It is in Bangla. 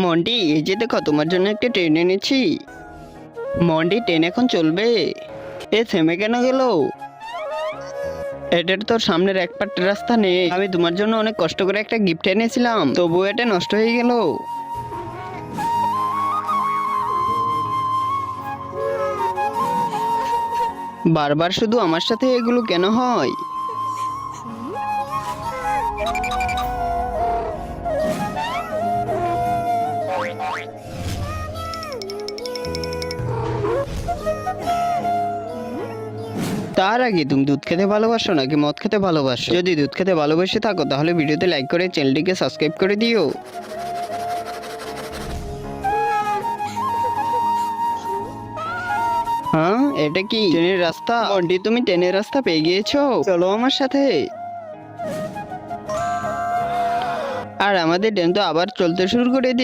মন্টি, এই যে দেখো তোমার জন্য একটা ট্রেন এনেছি। মন্টি, ট্রেন এখন চলবে। এ থেমে কেন গেল? এটার তোর সামনের এক পাট রাস্তা নেই। আমি তোমার জন্য অনেক কষ্ট করে একটা গিফট এনেছিলাম, তবুও এটা নষ্ট হয়ে গেল। বারবার শুধু আমার সাথে এগুলো কেন হয়? তার আগে তুমি দুধ খেতে ভালোবাসো নাকি মদ খেতে ভালোবাসো? যদি দুধ খেতে ভালোবেসে থাকো তাহলে ভিডিওতে লাইক করে চ্যানেলটিকে সাবস্ক্রাইব করে দিও। হ্যাঁ, এটা কি ট্রেনের রাস্তা? বন্টি, তুমি ট্রেনের রাস্তা পেয়ে গিয়েছো, চলো আমার সাথে। আর আমাদের ট্রেন তো আবার চলতে শুরু করে দিয়েছে।